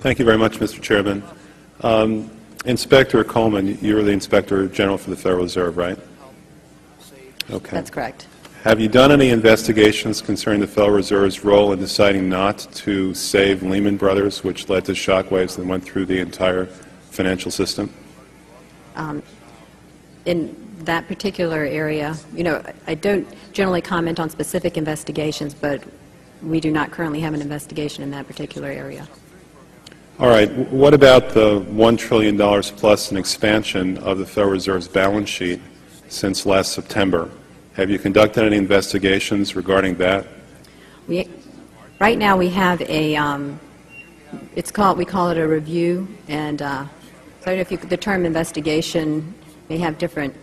Thank you very much, Mr. Chairman. Inspector Coleman, you're the Inspector General for the Federal Reserve, right? Okay. That's correct. Have you done any investigations concerning the Federal Reserve's role in deciding not to save Lehman Brothers, which led to shockwaves that went through the entire financial system? In that particular area, I don't generally comment on specific investigations, but we do not currently have an investigation in that particular area. All right. What about the $1 trillion plus in expansion of the Federal Reserve's balance sheet since last September? Have you conducted any investigations regarding that? Right now we have a, we call it a review, and so I don't know if the term investigation may have different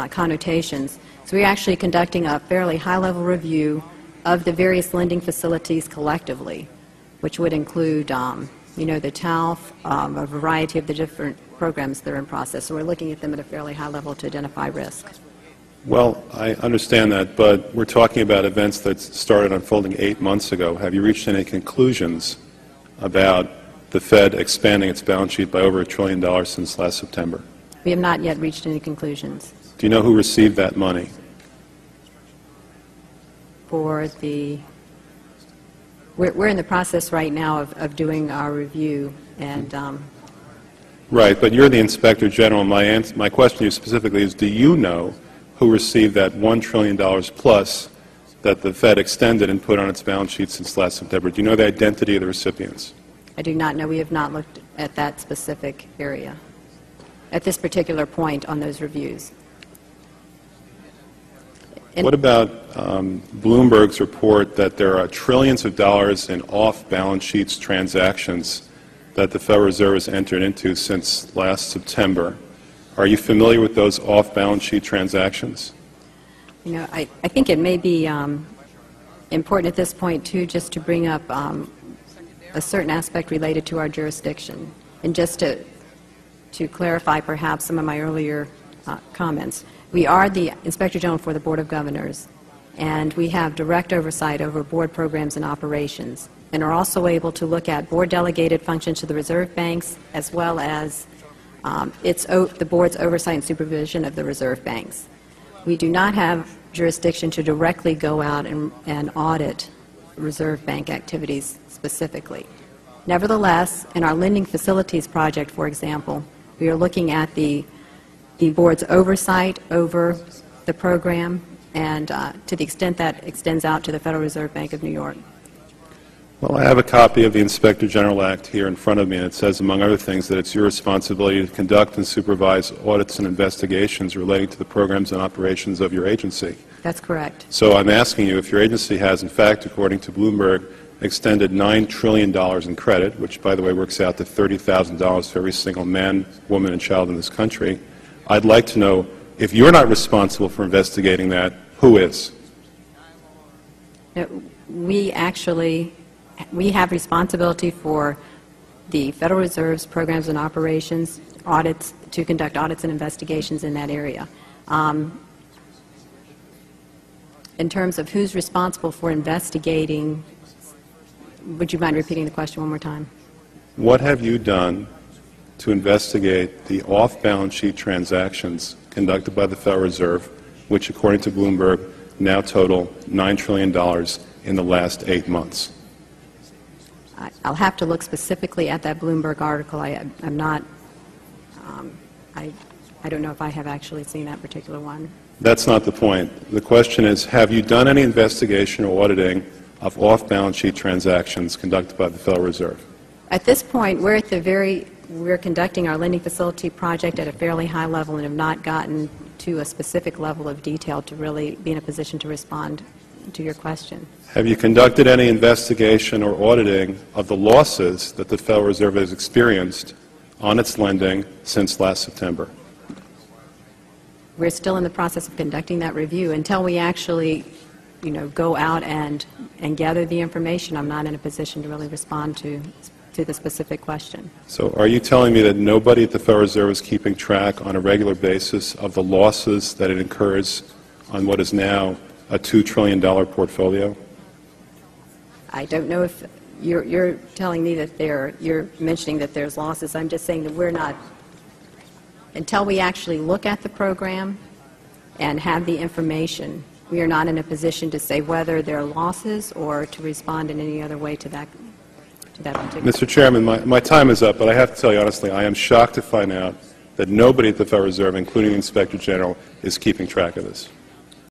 connotations. So we're actually conducting a fairly high-level review of the various lending facilities collectively, which would include, the TALF, a variety of the different programs that are in process. So we're looking at them at a fairly high level to identify risk. Well, I understand that, but we're talking about events that started unfolding 8 months ago. Have you reached any conclusions about the Fed expanding its balance sheet by over $1 trillion since last September? We have not yet reached any conclusions. Do you know who received that money? For the, we're in the process right now of doing our review, and right, but you're the Inspector General. My question to you specifically is, do you know who received that $1 trillion plus that the Fed extended and put on its balance sheet since last September? Do you know the identity of the recipients? I do not know. We have not looked at that specific area at this particular point on those reviews. What about Bloomberg's report that there are trillions of dollars in off-balance sheets transactions that the Federal Reserve has entered into since last September? Are you familiar with those off-balance sheet transactions? I think it may be important at this point, too, just to bring up a certain aspect related to our jurisdiction. And just to clarify perhaps some of my earlier comments. We are the Inspector General for the Board of Governors, and we have direct oversight over board programs and operations, and are also able to look at board-delegated functions to the reserve banks, as well as the board's oversight and supervision of the reserve banks. We do not have jurisdiction to directly go out and audit reserve bank activities specifically. Nevertheless, in our lending facilities project, for example, we are looking at the board's oversight over the program, and to the extent that extends out to the Federal Reserve Bank of New York. Well, I have a copy of the Inspector General Act here in front of me, and it says, among other things, that it's your responsibility to conduct and supervise audits and investigations relating to the programs and operations of your agency. That's correct. So I'm asking you if your agency has, in fact, according to Bloomberg, extended $9 trillion in credit, which, by the way, works out to $30,000 for every single man, woman, and child in this country. I'd like to know, if you're not responsible for investigating that, who is? We have responsibility for the Federal Reserve's programs and operations, audits, to conduct audits and investigations in that area. In terms of who's responsible for investigating, would you mind repeating the question one more time? What have you done to investigate the off-balance sheet transactions conducted by the Federal Reserve, which, according to Bloomberg, now total $9 trillion in the last 8 months? I'll have to look specifically at that Bloomberg article. I'm not, I don't know if I have actually seen that particular one. That's not the point. The question is, have you done any investigation or auditing of off-balance sheet transactions conducted by the Federal Reserve? At this point, we're conducting our lending facility project at a fairly high level and have not gotten to a specific level of detail to really be in a position to respond to your question. Have you conducted any investigation or auditing of the losses that the Federal Reserve has experienced on its lending since last September? We're still in the process of conducting that review. Until we actually, go out and gather the information, I'm not in a position to really respond to the specific question. So are you telling me that nobody at the Federal Reserve is keeping track on a regular basis of the losses that it incurs on what is now a $2 trillion portfolio? I don't know if you're telling me that you're mentioning that there's losses. I'm just saying that we're not, until we actually look at the program and have the information, we are not in a position to say whether there are losses or to respond in any other way to that particular. Mr. Chairman, my time is up, but I have to tell you honestly, I am shocked to find out that nobody at the Federal Reserve, including the Inspector General, is keeping track of this.